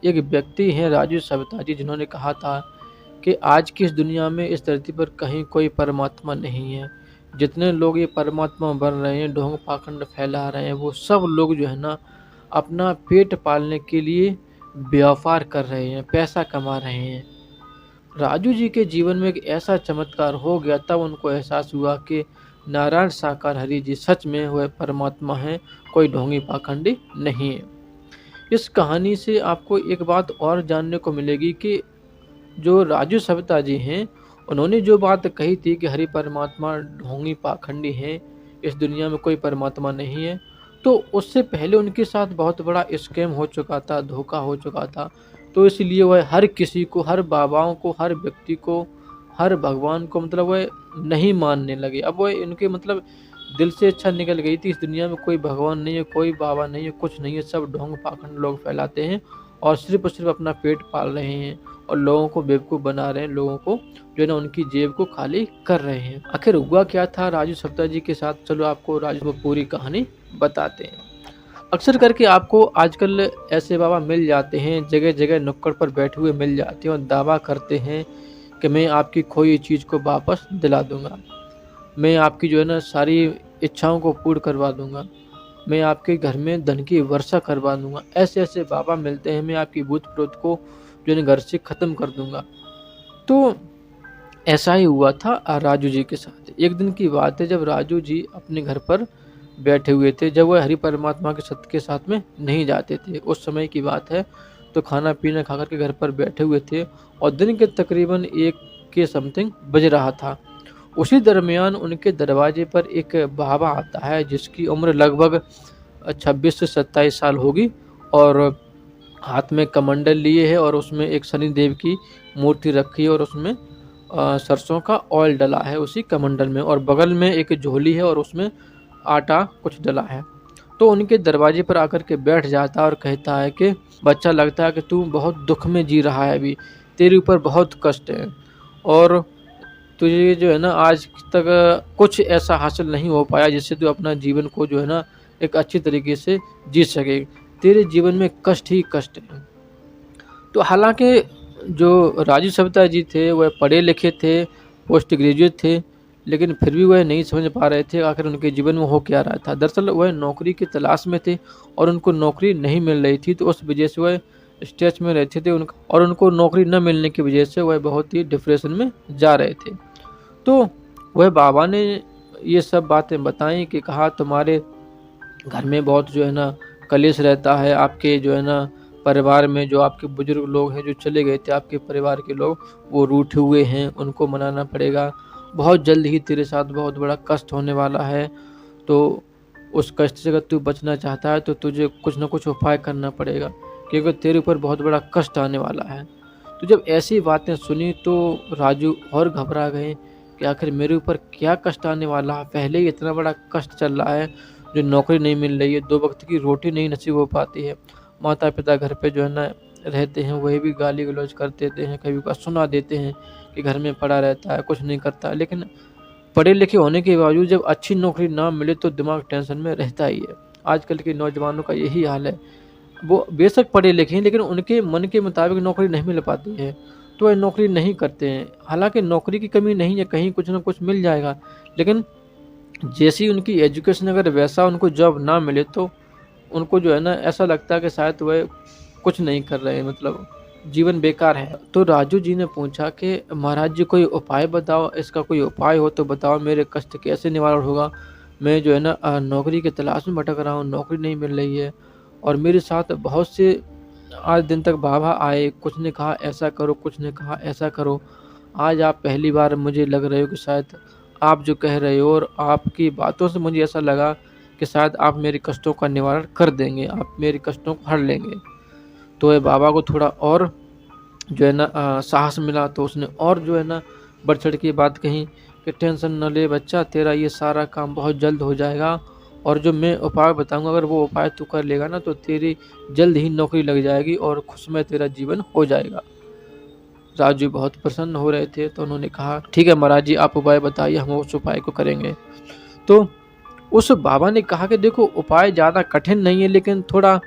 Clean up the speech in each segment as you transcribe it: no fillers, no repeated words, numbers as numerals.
एक व्यक्ति हैं राजू सविता जी, जिन्होंने कहा था कि आज की इस दुनिया में, इस धरती पर कहीं कोई परमात्मा नहीं है। जितने लोग ये परमात्मा बन रहे हैं, ढोंग पाखंड फैला रहे हैं, वो सब लोग जो है ना अपना पेट पालने के लिए व्यापार कर रहे हैं, पैसा कमा रहे हैं। राजू जी के जीवन में एक ऐसा चमत्कार हो गया, तब उनको एहसास हुआ कि नारायण साकार हरि जी सच में वह परमात्मा हैं, कोई ढोंगी पाखंडी नहीं है। इस कहानी से आपको एक बात और जानने को मिलेगी कि जो राजू सविता जी हैं, उन्होंने जो बात कही थी कि हरि परमात्मा ढोंगी पाखंडी हैं, इस दुनिया में कोई परमात्मा नहीं है, तो उससे पहले उनके साथ बहुत बड़ा स्कैम हो चुका था, धोखा हो चुका था। तो इसलिए वह हर किसी को, हर बाबाओं को, हर व्यक्ति को, हर भगवान को मतलब वह नहीं मानने लगे। अब वह इनके मतलब दिल से इच्छा निकल गई थी, इस दुनिया में कोई भगवान नहीं है, कोई बाबा नहीं है, कुछ नहीं है, सब ढोंग पाखंड लोग फैलाते हैं और सिर्फ और सिर्फ अपना पेट पाल रहे हैं और लोगों को बेवकूफ़ बना रहे हैं, लोगों को जो है ना उनकी जेब को खाली कर रहे हैं। आखिर हुआ क्या था राजू सविता जी के साथ, चलो आपको राजू को पूरी कहानी बताते हैं। अक्सर करके आपको आजकल ऐसे बाबा मिल जाते हैं, जगह जगह नुक्कड़ पर बैठे हुए मिल जाते हैं और दावा करते हैं कि मैं आपकी खोई चीज़ को वापस दिला दूंगा, मैं आपकी जो है ना सारी इच्छाओं को पूर्ण करवा दूंगा, मैं आपके घर में धन की वर्षा करवा दूंगा। ऐसे ऐसे बाबा मिलते हैं, मैं आपकी भूत प्रेत को जो है घर से ख़त्म कर दूंगा। तो ऐसा ही हुआ था राजू जी के साथ। एक दिन की बात है, जब राजू जी अपने घर पर बैठे हुए थे, जब वह हरि परमात्मा के सत्य के साथ में नहीं जाते थे, उस समय की बात है। तो खाना पीना खा कर के घर पर बैठे हुए थे और दिन के तकरीबन 1 के समथिंग बज रहा था। उसी दरमियान उनके दरवाजे पर एक बाबा आता है, जिसकी उम्र लगभग 26 से 27 साल होगी और हाथ में कमंडल लिए है और उसमें एक शनिदेव की मूर्ति रखी है और उसमें सरसों का ऑयल डला है उसी कमंडल में, और बगल में एक झोली है और उसमें आटा कुछ डला है। तो उनके दरवाजे पर आकर के बैठ जाता है और कहता है कि बच्चा, लगता है कि तू बहुत दुख में जी रहा है, अभी तेरे ऊपर बहुत कष्ट है और तुझे जो है ना आज तक कुछ ऐसा हासिल नहीं हो पाया जिससे तू अपना जीवन को जो है ना एक अच्छी तरीके से जी सके। तेरे जीवन में कष्ट ही कष्ट है। तो हालांकि जो राजू सविता जी थे वह पढ़े लिखे थे, पोस्ट ग्रेजुएट थे, लेकिन फिर भी वह नहीं समझ पा रहे थे आखिर उनके जीवन में हो क्या रहा था। दरअसल वह नौकरी की तलाश में थे और उनको नौकरी नहीं मिल रही थी, तो उस वजह से वह स्ट्रेस में रहते थे और उनको नौकरी न मिलने की वजह से वह बहुत ही डिप्रेशन में जा रहे थे। तो वह बाबा ने ये सब बातें बताई कि कहा, तुम्हारे घर में बहुत जो है ना कलेश रहता है, आपके जो है ना परिवार में जो आपके बुजुर्ग लोग हैं जो चले गए थे, आपके परिवार के लोग वो रूठे हुए हैं, उनको मनाना पड़ेगा। बहुत जल्द ही तेरे साथ बहुत बड़ा कष्ट होने वाला है, तो उस कष्ट से अगर तू बचना चाहता है तो तुझे कुछ ना कुछ उपाय करना पड़ेगा, क्योंकि तेरे ऊपर बहुत बड़ा कष्ट आने वाला है। तो जब ऐसी बातें सुनी तो राजू और घबरा गए कि आखिर मेरे ऊपर क्या कष्ट आने वाला है। पहले ही इतना बड़ा कष्ट चल रहा है, जो नौकरी नहीं मिल रही है, 2 वक्त की रोटी नहीं नसीब हो पाती है, माता पिता घर पे जो है ना रहते हैं, वही भी गाली गलौज कर देते हैं, कभी कभी सुना देते हैं कि घर में पड़ा रहता है, कुछ नहीं करता है। लेकिन पढ़े लिखे होने के बावजूद जब अच्छी नौकरी ना मिले तो दिमाग टेंशन में रहता ही है। आजकल के नौजवानों का यही हाल है, वो बेशक पढ़े लिखे हैं लेकिन उनके मन के मुताबिक नौकरी नहीं मिल पाती है, तो वह नौकरी नहीं करते हैं। हालांकि नौकरी की कमी नहीं है, कहीं कुछ ना कुछ मिल जाएगा, लेकिन जैसी उनकी एजुकेशन अगर वैसा उनको जॉब ना मिले तो उनको जो है ना ऐसा लगता है कि शायद वह कुछ नहीं कर रहे हैं, मतलब जीवन बेकार है। तो राजू जी ने पूछा कि महाराज जी कोई उपाय बताओ, इसका कोई उपाय हो तो बताओ, मेरे कष्ट कैसे निवारण होगा। मैं जो है ना नौकरी की तलाश में भटक रहा हूँ, नौकरी नहीं मिल रही है और मेरे साथ बहुत से आज दिन तक बाबा आए, कुछ ने कहा ऐसा करो, कुछ ने कहा ऐसा करो। आज आप पहली बार मुझे लग रहे हो कि शायद आप जो कह रहे हो और आपकी बातों से मुझे ऐसा लगा कि शायद आप मेरे कष्टों का निवारण कर देंगे, आप मेरे कष्टों को हर लेंगे। तो ये बाबा को थोड़ा और जो है ना साहस मिला, तो उसने और जो है ना बढ़ चढ़ के बात कही कि टेंशन न ले बच्चा, तेरा ये सारा काम बहुत जल्द हो जाएगा और जो मैं उपाय बताऊंगा अगर वो उपाय तू कर लेगा ना तो तेरी जल्द ही नौकरी लग जाएगी और खुशमय तेरा जीवन हो जाएगा। राजू बहुत प्रसन्न हो रहे थे, तो उन्होंने कहा ठीक है महाराज जी, आप उपाय बताइए, हम उस उपाय को करेंगे। तो उस बाबा ने कहा कि देखो उपाय ज़्यादा कठिन नहीं है, लेकिन थोड़ा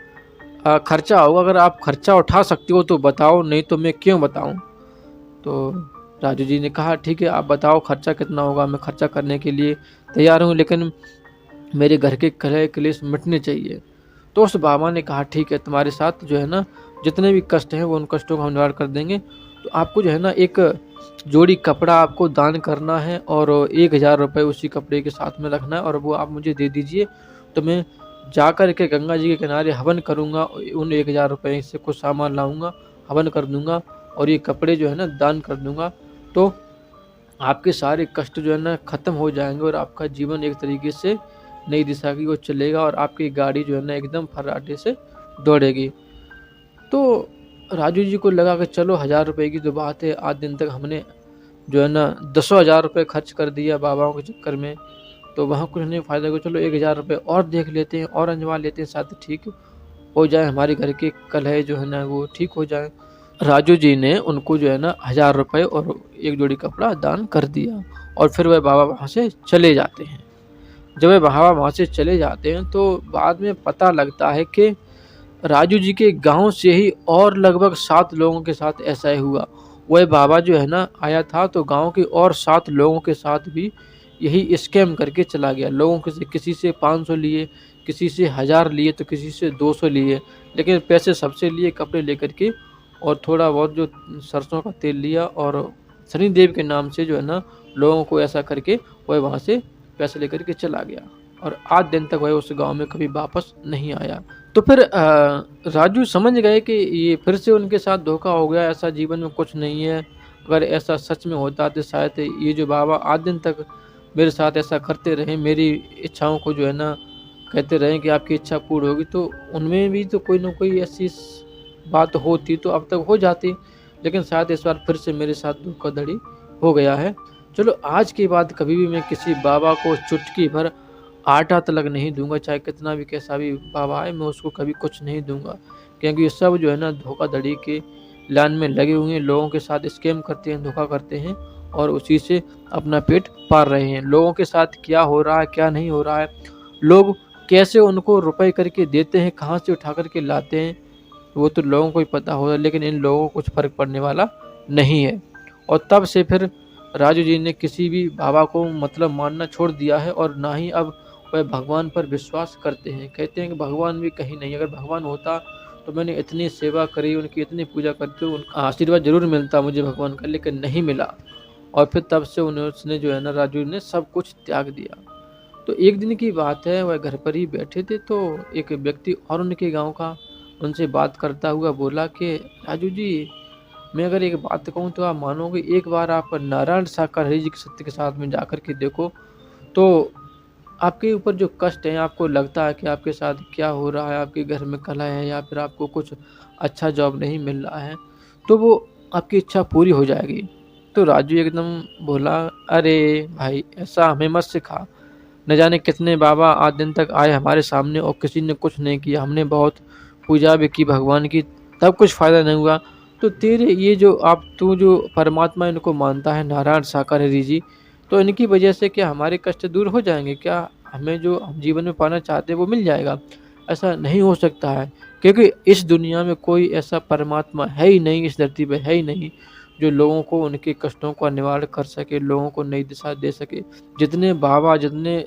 खर्चा होगा, अगर आप खर्चा उठा सकते हो तो बताओ, नहीं तो मैं क्यों बताऊँ। तो राजू जी ने कहा ठीक है, आप बताओ खर्चा कितना होगा, मैं खर्चा करने के लिए तैयार हूँ, लेकिन मेरे घर के कलह क्लेश मिटने चाहिए। तो उस बाबा ने कहा ठीक है, तुम्हारे साथ जो है ना जितने भी कष्ट हैं वो उन कष्टों का हम निवारण कर देंगे। तो आपको जो है ना एक जोड़ी कपड़ा आपको दान करना है और 1000 रुपये उसी कपड़े के साथ में रखना है और वो आप मुझे दे दीजिए। तो मैं जाकर के गंगा जी के किनारे हवन करूँगा, उन 1000 रुपये से कुछ सामान लाऊँगा, हवन कर दूँगा और ये कपड़े जो है ना दान कर दूँगा। तो आपके सारे कष्ट जो है ना ख़त्म हो जाएँगे और आपका जीवन एक तरीके से नई दिशा की ओर चलेगा और आपकी गाड़ी जो है ना एकदम फर्राटे से दौड़ेगी। तो राजू जी को लगा कि चलो 1000 रुपये की तो बात है, आज दिन तक हमने जो है ना दसों 1000 रुपये खर्च कर दिया बाबाओं के चक्कर में, तो वहाँ कुछ नहीं फ़ायदा हुआ। चलो 1000 रुपये और देख लेते हैं और आजमा लेते हैं, शायद ठीक हो जाए, हमारे घर के कलह जो है ना वो ठीक हो जाए। राजू जी ने उनको जो है ना 1000 रुपये और एक जोड़ी कपड़ा दान कर दिया और फिर वह बाबा वहाँ से चले जाते हैं। जब वह बाबा वहाँ से चले जाते हैं तो बाद में पता लगता है कि राजू जी के गाँव से ही और लगभग 7 लोगों के साथ ऐसा ही हुआ। वह बाबा जो है ना आया था तो गाँव के और 7 लोगों के साथ भी यही स्कैम करके चला गया। लोगों के से किसी से 500 लिए, किसी से 1000 लिए तो किसी से 200 लिए, लेकिन पैसे सबसे लिए कपड़े लेकर के और थोड़ा बहुत जो सरसों का तेल लिया और शनिदेव के नाम से जो है ना लोगों को ऐसा करके वह वहाँ से पैसे लेकर के चला गया और आज दिन तक वह उस गाँव में कभी वापस नहीं आया। तो फिर राजू समझ गए कि ये फिर से उनके साथ धोखा हो गया, ऐसा जीवन में कुछ नहीं है। अगर ऐसा सच में होता तो शायद ये जो बाबा आज दिन तक मेरे साथ ऐसा करते रहे, मेरी इच्छाओं को जो है ना कहते रहें कि आपकी इच्छा पूर्ण होगी, तो उनमें भी तो कोई ना कोई ऐसी बात होती तो अब तक हो जाती। लेकिन शायद इस बार फिर से मेरे साथ धोखाधड़ी हो गया है। चलो आज के बाद कभी भी मैं किसी बाबा को चुटकी भर आटा तलक नहीं दूँगा, चाहे कितना भी कैसा भी बाबा आए, मैं उसको कभी कुछ नहीं दूँगा। क्योंकि ये सब जो है ना धोखाधड़ी के लाइन में लगे हुए हैं, लोगों के साथ स्कैम करते हैं, धोखा करते हैं और उसी से अपना पेट पाल रहे हैं। लोगों के साथ क्या हो रहा है, क्या नहीं हो रहा है, लोग कैसे उनको रुपए करके देते हैं, कहाँ से उठा कर के लाते हैं, वो तो लोगों को ही पता होगा, लेकिन इन लोगों को कुछ फ़र्क पड़ने वाला नहीं है। और तब से फिर राजू जी ने किसी भी बाबा को मतलब मानना छोड़ दिया है और ना ही अब वह भगवान पर विश्वास करते हैं। कहते हैं कि भगवान भी कहीं नहीं, अगर भगवान होता तो मैंने इतनी सेवा करी, उनकी इतनी पूजा करी तो उनका आशीर्वाद ज़रूर मिलता मुझे भगवान का, लेकिन नहीं मिला। और फिर तब से उसने जो है ना राजू ने सब कुछ त्याग दिया। तो एक दिन की बात है, वह घर पर ही बैठे थे तो एक व्यक्ति और उनके गाँव का उनसे बात करता हुआ बोला कि राजू जी, मैं अगर एक बात कहूँ तो आप मानोगे, एक बार आप नारायण शाकाहारी जी के सत्य के साथ में जाकर के देखो, तो आपके ऊपर जो कष्ट है, आपको लगता है कि आपके साथ क्या हो रहा है, आपके घर में कलह है या फिर आपको कुछ अच्छा जॉब नहीं मिल रहा है, तो वो आपकी इच्छा पूरी हो जाएगी। तो राजू एकदम बोला, अरे भाई ऐसा हमें मत सिखा, न जाने कितने बाबा आज दिन तक आए हमारे सामने और किसी ने कुछ नहीं किया, हमने बहुत पूजा भी की भगवान की, तब कुछ फ़ायदा नहीं हुआ। तो तेरे ये जो तू जो परमात्मा इनको मानता है नारायण शाकाहारी जी, तो इनकी वजह से क्या हमारे कष्ट दूर हो जाएँगे? क्या हमें जो हम जीवन में पाना चाहते हैं वो मिल जाएगा? ऐसा नहीं हो सकता है, क्योंकि इस दुनिया में कोई ऐसा परमात्मा है ही नहीं, इस धरती पे है ही नहीं, जो लोगों को उनके कष्टों का निवारण कर सके, लोगों को नई दिशा दे सके। जितने बाबा जितने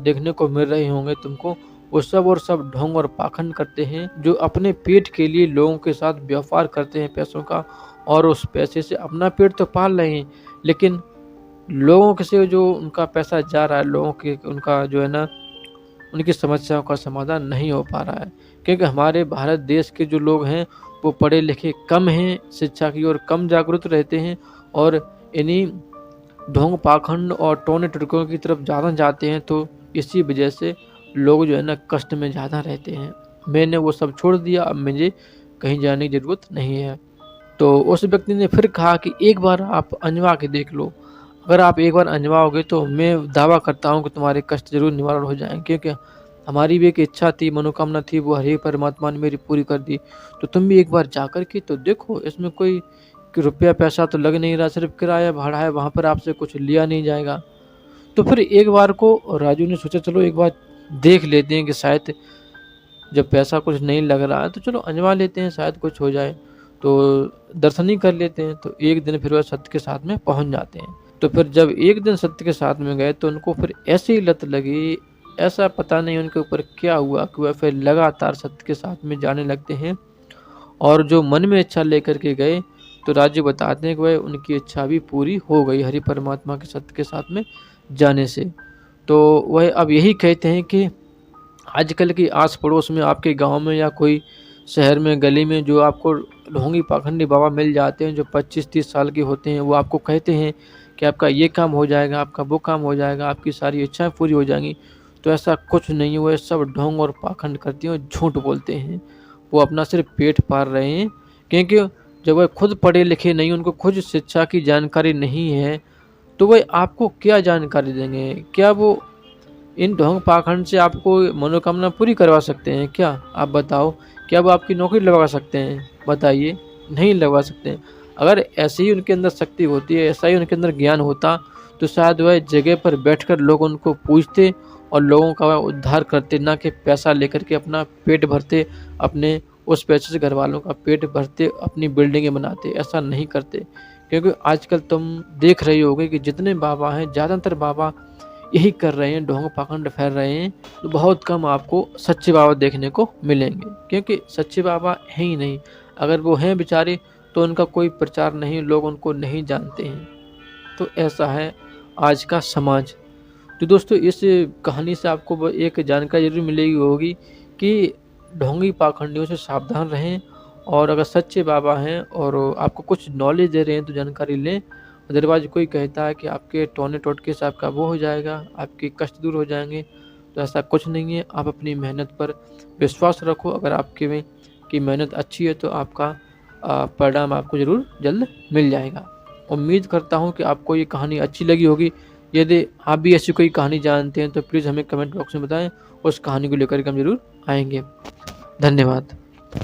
देखने को मिल रहे होंगे तुमको, वो सब और सब ढोंग और पाखंड करते हैं, जो अपने पेट के लिए लोगों के साथ व्यापार करते हैं पैसों का और उस पैसे से अपना पेट तो पाल रहे हैं, लेकिन लोगों के से जो उनका पैसा जा रहा है, लोगों के उनका जो है ना उनकी समस्याओं का समाधान नहीं हो पा रहा है। क्योंकि हमारे भारत देश के जो लोग हैं वो पढ़े लिखे कम हैं, शिक्षा की ओर कम जागरूक रहते हैं और इन्हीं ढोंग पाखंड और टोने टटकों की तरफ ज़्यादा जाते हैं, तो इसी वजह से लोग जो है ना कष्ट में ज़्यादा रहते हैं। मैंने वो सब छोड़ दिया, अब मुझे कहीं जाने की ज़रूरत नहीं है। तो उस व्यक्ति ने फिर कहा कि एक बार आप आज़मा के देख लो, अगर आप एक बार आज़माओगे तो मैं दावा करता हूँ कि तुम्हारे कष्ट ज़रूर निवारण हो जाएँगे। क्योंकि हमारी भी एक इच्छा थी, मनोकामना थी, वो हरि परमात्मा ने मेरी पूरी कर दी। तो तुम भी एक बार जाकर के तो देखो, इसमें कोई कि रुपया पैसा तो लग नहीं रहा, सिर्फ किराया भाड़ा है, वहाँ पर आपसे कुछ लिया नहीं जाएगा। तो फिर एक बार को राजू ने सोचा चलो एक बार देख लेते हैं कि शायद जब पैसा कुछ नहीं लग रहा है तो चलो आज़मा लेते हैं, शायद कुछ हो जाए। तो दर्शन ही कर लेते हैं, तो एक दिन फिर वह सत्य के साथ में पहुँच जाते हैं। तो फिर जब एक दिन सत्य के साथ में गए तो उनको फिर ऐसी लत लगी, ऐसा पता नहीं उनके ऊपर क्या हुआ कि वह फिर लगातार सत्य के साथ में जाने लगते हैं। और जो मन में इच्छा लेकर के गए, तो राजू बताते हैं कि वह उनकी इच्छा भी पूरी हो गई हरि परमात्मा के सत्य के साथ में जाने से। तो वह अब यही कहते हैं कि आजकल की आस-पड़ोस में, आपके गाँव में या कोई शहर में, गली में जो आपको ढोंगी पाखंडी बाबा मिल जाते हैं, जो 25-30 साल के होते हैं, वो आपको कहते हैं कि आपका ये काम हो जाएगा, आपका वो काम हो जाएगा, आपकी सारी इच्छाएँ पूरी हो जाएँगी। तो ऐसा कुछ नहीं है, वो सब ढोंग और पाखंड करते हैं और झूठ बोलते हैं। वो अपना सिर्फ पेट पाल रहे हैं, क्योंकि जब वह खुद पढ़े लिखे नहीं, उनको खुद शिक्षा की जानकारी नहीं है, तो वह आपको क्या जानकारी देंगे? क्या वो इन ढोंग पाखंड से आपको मनोकामना पूरी करवा सकते हैं क्या? आप बताओ, क्या वो आपकी नौकरी लगवा सकते हैं? बताइए, नहीं लगवा सकते हैं। अगर ऐसी ही उनके अंदर शक्ति होती है, ऐसा ही उनके अंदर ज्ञान होता, तो शायद वह जगह पर बैठकर लोग उनको पूजते और लोगों का वह उद्धार करते, ना कि पैसा लेकर के अपना पेट भरते, अपने उस पैसे से घरवालों का पेट भरते, अपनी बिल्डिंगें बनाते। ऐसा नहीं करते, क्योंकि आजकल तुम देख रहे होगे कि जितने बाबा हैं, ज़्यादातर बाबा यही कर रहे हैं, ढोंग पाखंड फैल रहे हैं। तो बहुत कम आपको सच्चे बाबा देखने को मिलेंगे, क्योंकि सच्चे बाबा हैं ही नहीं। अगर वो हैं बेचारे, तो उनका कोई प्रचार नहीं, लोग उनको नहीं जानते हैं। तो ऐसा है आज का समाज। तो दोस्तों, इस कहानी से आपको एक जानकारी ज़रूर मिलेगी होगी कि ढोंगी पाखंडियों से सावधान रहें, और अगर सच्चे बाबा हैं और आपको कुछ नॉलेज दे रहे हैं तो जानकारी लें। अदरवाइज़ कोई कहता है कि आपके टोने टोटके से आपका वो हो जाएगा, आपके कष्ट दूर हो जाएँगे, तो ऐसा कुछ नहीं है। आप अपनी मेहनत पर विश्वास रखो, अगर आपके में की मेहनत अच्छी है तो आपका परिणाम आपको ज़रूर जल्द मिल जाएगा। उम्मीद करता हूँ कि आपको ये कहानी अच्छी लगी होगी। यदि आप भी ऐसी कोई कहानी जानते हैं तो प्लीज़ हमें कमेंट बॉक्स में बताएँ, उस कहानी को लेकर के हम ज़रूर आएँगे। धन्यवाद।